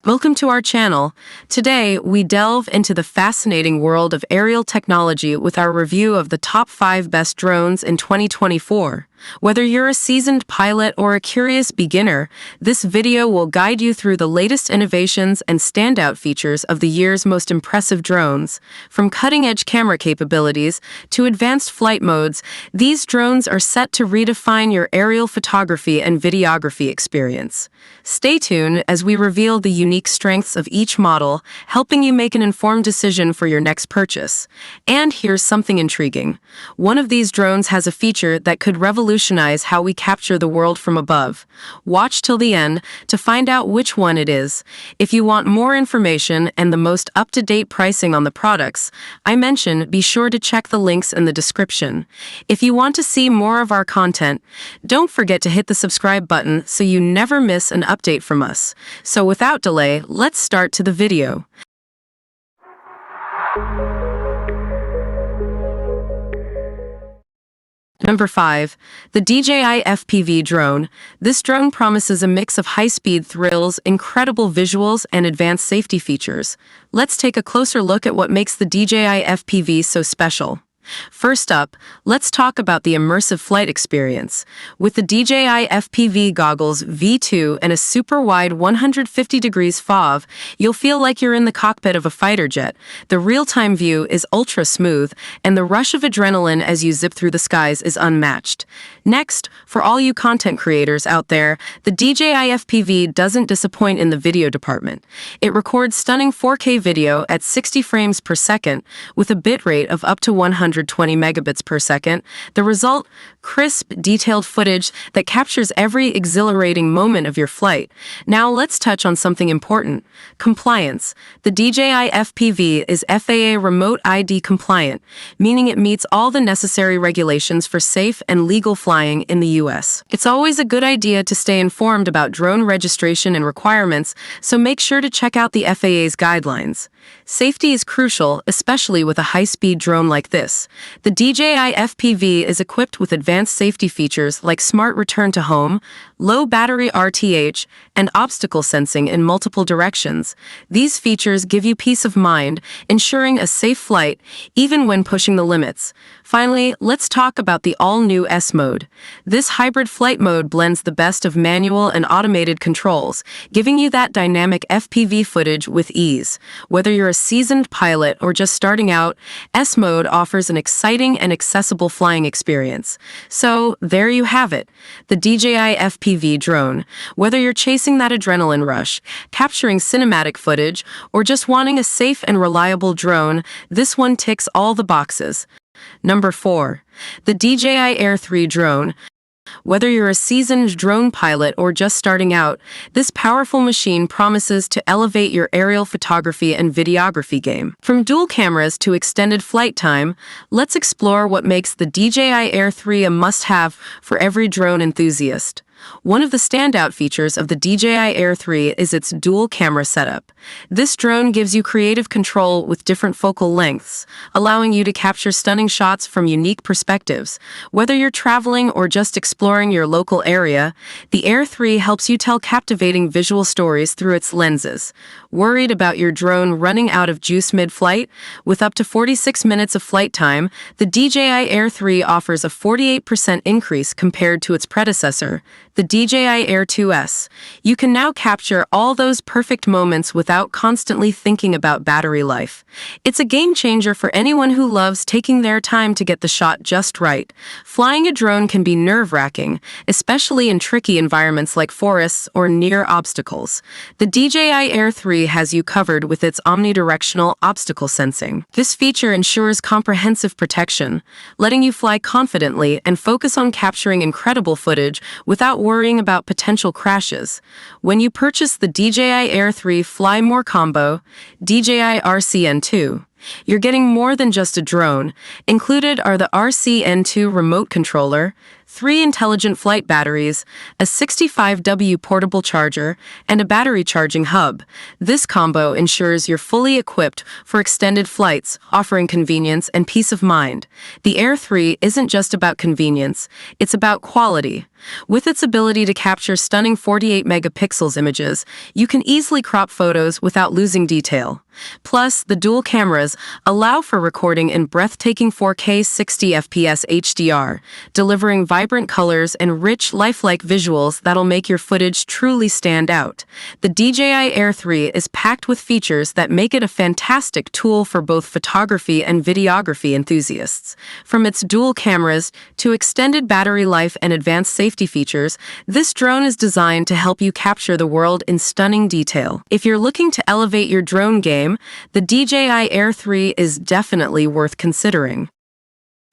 Welcome to our channel. Today, we delve into the fascinating world of aerial technology with our review of the top 5 best drones in 2024. Whether you're a seasoned pilot or a curious beginner, this video will guide you through the latest innovations and standout features of the year's most impressive drones. From cutting-edge camera capabilities to advanced flight modes, these drones are set to redefine your aerial photography and videography experience. Stay tuned as we reveal the unique strengths of each model, helping you make an informed decision for your next purchase. And here's something intriguing. One of these drones has a feature that could revolutionize how we capture the world from above. Watch till the end to find out which one it is. If you want more information and the most up-to-date pricing on the products I mentioned, be sure to check the links in the description. If you want to see more of our content, don't forget to hit the subscribe button so you never miss an update from us. So without delay, let's start to the video. Number 5. The DJI FPV Drone. This drone promises a mix of high-speed thrills, incredible visuals, and advanced safety features. Let's take a closer look at what makes the DJI FPV so special. First up, let's talk about the immersive flight experience. With the DJI FPV goggles V2 and a super-wide 150 degrees FOV, you'll feel like you're in the cockpit of a fighter jet. The real-time view is ultra-smooth, and the rush of adrenaline as you zip through the skies is unmatched. Next, for all you content creators out there, the DJI FPV doesn't disappoint in the video department. It records stunning 4K video at 60 frames per second with a bitrate of up to 120 megabits per second. The result, crisp, detailed footage that captures every exhilarating moment of your flight. Now let's touch on something important: compliance. The DJI FPV is FAA Remote ID compliant, meaning it meets all the necessary regulations for safe and legal flying in the US. It's always a good idea to stay informed about drone registration and requirements, so make sure to check out the FAA's guidelines. Safety is crucial, especially with a high-speed drone like this. The DJI FPV is equipped with advanced safety features like smart return to home, low battery RTH, and obstacle sensing in multiple directions. These features give you peace of mind, ensuring a safe flight even when pushing the limits. Finally, let's talk about the all-new S mode. This hybrid flight mode blends the best of manual and automated controls, giving you that dynamic FPV footage with ease. Whether you're a seasoned pilot or just starting out, S mode offers an exciting and accessible flying experience. So, there you have it, the DJI FPV drone. Whether you're chasing that adrenaline rush, capturing cinematic footage, or just wanting a safe and reliable drone, this one ticks all the boxes. Number 4. The DJI Air 3 drone. Whether you're a seasoned drone pilot or just starting out, this powerful machine promises to elevate your aerial photography and videography game. From dual cameras to extended flight time, let's explore what makes the DJI Air 3 a must-have for every drone enthusiast. One of the standout features of the DJI Air 3 is its dual camera setup. This drone gives you creative control with different focal lengths, allowing you to capture stunning shots from unique perspectives. Whether you're traveling or just exploring your local area, the Air 3 helps you tell captivating visual stories through its lenses. Worried about your drone running out of juice mid-flight? With up to 46 minutes of flight time, the DJI Air 3 offers a 48% increase compared to its predecessor, the DJI Air 2S. You can now capture all those perfect moments without constantly thinking about battery life. It's a game changer for anyone who loves taking their time to get the shot just right. Flying a drone can be nerve-wracking, especially in tricky environments like forests or near obstacles. The DJI Air 3 has you covered with its omnidirectional obstacle sensing. This feature ensures comprehensive protection, letting you fly confidently and focus on capturing incredible footage without worrying about potential crashes. When you purchase the DJI Air 3 Fly More Combo, DJI RCN2, you're getting more than just a drone. Included are the RCN2 remote controller, 3 intelligent flight batteries, a 65W portable charger, and a battery charging hub. This combo ensures you're fully equipped for extended flights, offering convenience and peace of mind. The Air 3 isn't just about convenience, it's about quality. With its ability to capture stunning 48 megapixels images, you can easily crop photos without losing detail. Plus, the dual cameras allow for recording in breathtaking 4K 60 FPS HDR, delivering vibrant colors and rich, lifelike visuals that'll make your footage truly stand out. The DJI Air 3 is packed with features that make it a fantastic tool for both photography and videography enthusiasts. From its dual cameras to extended battery life and advanced safety features, this drone is designed to help you capture the world in stunning detail. If you're looking to elevate your drone game, the DJI Air 3 is definitely worth considering.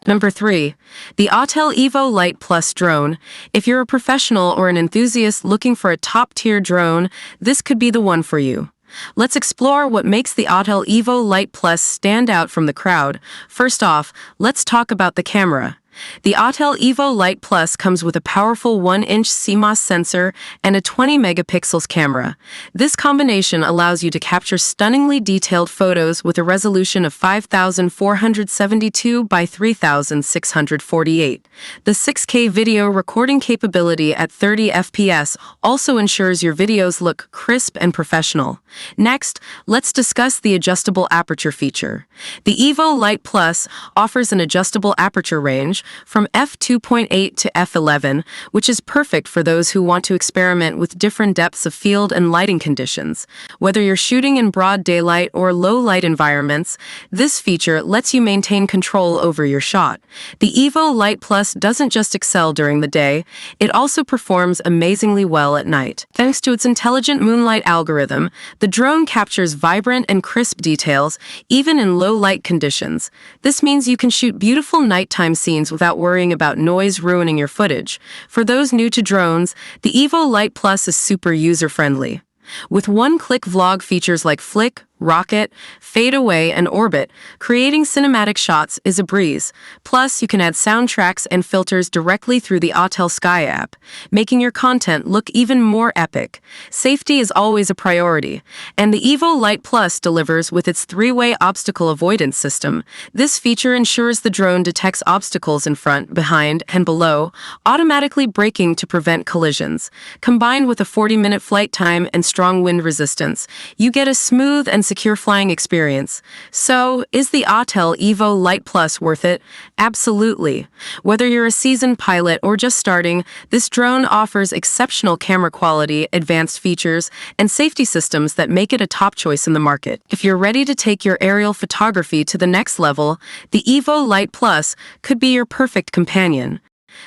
Number 3. The Autel Evo Lite Plus drone. If you're a professional or an enthusiast looking for a top-tier drone, this could be the one for you. Let's explore what makes the Autel Evo Lite Plus stand out from the crowd. First off, let's talk about the camera. The Autel Evo Lite Plus comes with a powerful 1-inch CMOS sensor and a 20 megapixels camera. This combination allows you to capture stunningly detailed photos with a resolution of 5,472 by 3,648. The 6K video recording capability at 30 FPS also ensures your videos look crisp and professional. Next, let's discuss the adjustable aperture feature. The Evo Lite Plus offers an adjustable aperture range from f2.8 to f11, which is perfect for those who want to experiment with different depths of field and lighting conditions. Whether you're shooting in broad daylight or low-light environments, this feature lets you maintain control over your shot. The Evo Lite Plus doesn't just excel during the day, it also performs amazingly well at night. Thanks to its intelligent moonlight algorithm, the drone captures vibrant and crisp details, even in low-light conditions. This means you can shoot beautiful nighttime scenes without worrying about noise ruining your footage. For those new to drones, the Evo Lite Plus is super user-friendly. With one-click vlog features like flick, rocket, fade away, and orbit, creating cinematic shots is a breeze. Plus, you can add soundtracks and filters directly through the Autel Sky app, making your content look even more epic. Safety is always a priority, and the Evo Lite Plus delivers with its 3-way obstacle avoidance system. This feature ensures the drone detects obstacles in front, behind, and below, automatically braking to prevent collisions. Combined with a 40-minute flight time and strong wind resistance, you get a smooth and secure flying experience. So, is the Autel Evo Lite Plus worth it? Absolutely. Whether you're a seasoned pilot or just starting, this drone offers exceptional camera quality, advanced features, and safety systems that make it a top choice in the market. If you're ready to take your aerial photography to the next level, the Evo Lite Plus could be your perfect companion.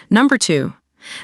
Number 2.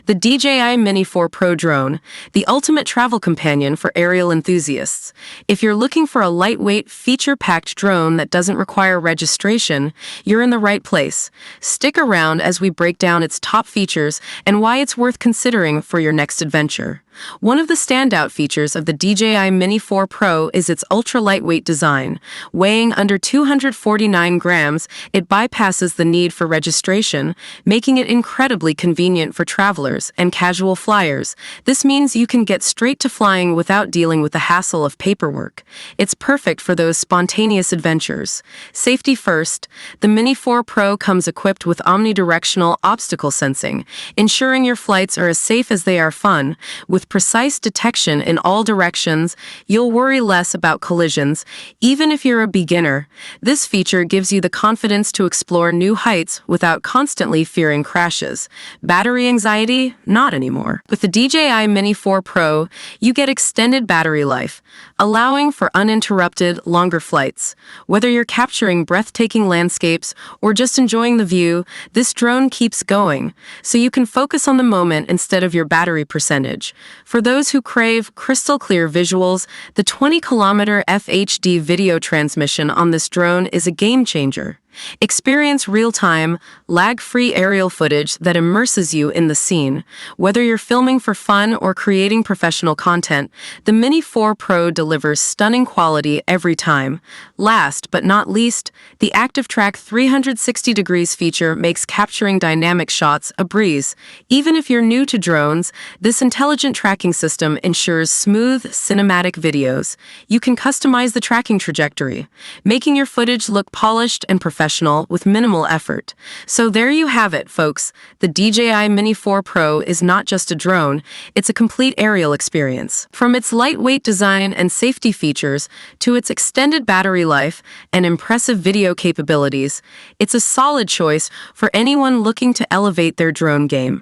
The DJI Mini 4 Pro drone, the ultimate travel companion for aerial enthusiasts. If you're looking for a lightweight, feature-packed drone that doesn't require registration, you're in the right place. Stick around as we break down its top features and why it's worth considering for your next adventure. One of the standout features of the DJI Mini 4 Pro is its ultra-lightweight design. Weighing under 249 grams, it bypasses the need for registration, making it incredibly convenient for travelers and casual flyers. This means you can get straight to flying without dealing with the hassle of paperwork. It's perfect for those spontaneous adventures. Safety first, the Mini 4 Pro comes equipped with omnidirectional obstacle sensing, ensuring your flights are as safe as they are fun. With precise detection in all directions, you'll worry less about collisions, even if you're a beginner. This feature gives you the confidence to explore new heights without constantly fearing crashes. Battery anxiety? Not anymore. With the DJI Mini 4 Pro, you get extended battery life, allowing for uninterrupted, longer flights. Whether you're capturing breathtaking landscapes or just enjoying the view, this drone keeps going, so you can focus on the moment instead of your battery percentage. For those who crave crystal-clear visuals, the 20-kilometer FHD video transmission on this drone is a game-changer. Experience real-time, lag-free aerial footage that immerses you in the scene. Whether you're filming for fun or creating professional content, the Mini 4 Pro delivers stunning quality every time. Last but not least, the Active Track 360 degrees feature makes capturing dynamic shots a breeze. Even if you're new to drones, this intelligent tracking system ensures smooth, cinematic videos. You can customize the tracking trajectory, making your footage look polished and professional with minimal effort. So there you have it, folks. The DJI Mini 4 Pro is not just a drone, it's a complete aerial experience. From its lightweight design and safety features to its extended battery life and impressive video capabilities, it's a solid choice for anyone looking to elevate their drone game.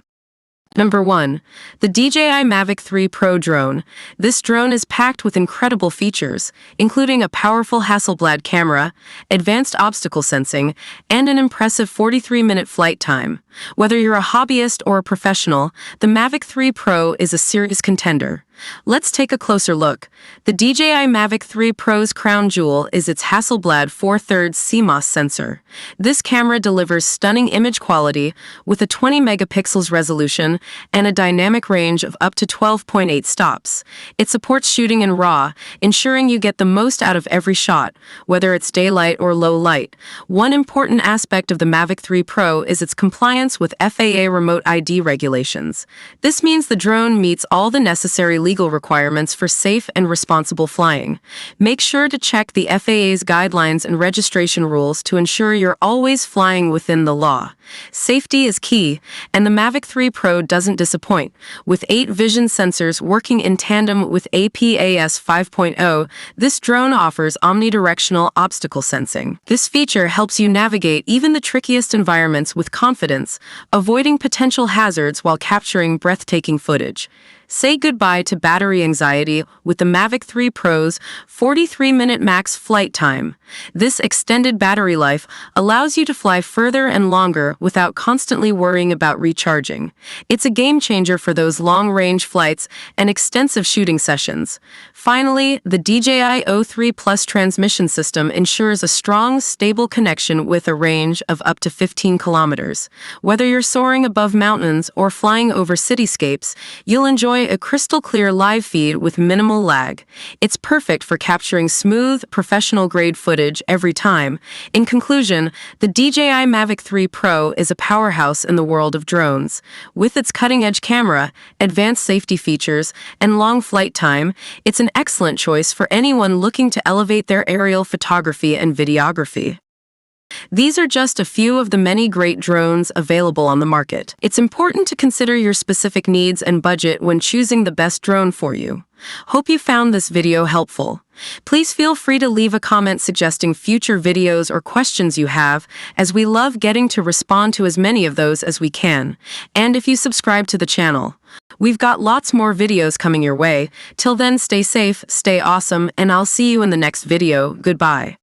Number 1. The DJI Mavic 3 Pro Drone. This drone is packed with incredible features, including a powerful Hasselblad camera, advanced obstacle sensing, and an impressive 43-minute flight time. Whether you're a hobbyist or a professional, the Mavic 3 Pro is a serious contender. Let's take a closer look. The DJI Mavic 3 Pro's crown jewel is its Hasselblad 4/3 CMOS sensor. This camera delivers stunning image quality with a 20 megapixels resolution and a dynamic range of up to 12.8 stops. It supports shooting in RAW, ensuring you get the most out of every shot, whether it's daylight or low light. One important aspect of the Mavic 3 Pro is its compliance with FAA remote ID regulations. This means the drone meets all the necessary legal requirements for safe and responsible flying. Make sure to check the FAA's guidelines and registration rules to ensure you're always flying within the law. Safety is key, and the Mavic 3 Pro doesn't disappoint. With 8 vision sensors working in tandem with APAS 5.0, this drone offers omnidirectional obstacle sensing. This feature helps you navigate even the trickiest environments with confidence, avoiding potential hazards while capturing breathtaking footage. Say goodbye to battery anxiety with the Mavic 3 Pro's 43-minute max flight time. This extended battery life allows you to fly further and longer without constantly worrying about recharging. It's a game changer for those long-range flights and extensive shooting sessions. Finally, the DJI O3 Plus transmission system ensures a strong, stable connection with a range of up to 15 kilometers. Whether you're soaring above mountains or flying over cityscapes, you'll enjoy a crystal-clear live feed with minimal lag. It's perfect for capturing smooth, professional-grade footage every time. In conclusion, the DJI Mavic 3 Pro is a powerhouse in the world of drones. With its cutting-edge camera, advanced safety features, and long flight time, it's an excellent choice for anyone looking to elevate their aerial photography and videography. These are just a few of the many great drones available on the market. It's important to consider your specific needs and budget when choosing the best drone for you. Hope you found this video helpful. Please feel free to leave a comment suggesting future videos or questions you have, as we love getting to respond to as many of those as we can. And if you subscribe to the channel, we've got lots more videos coming your way. Till then, stay safe, stay awesome, and I'll see you in the next video. Goodbye.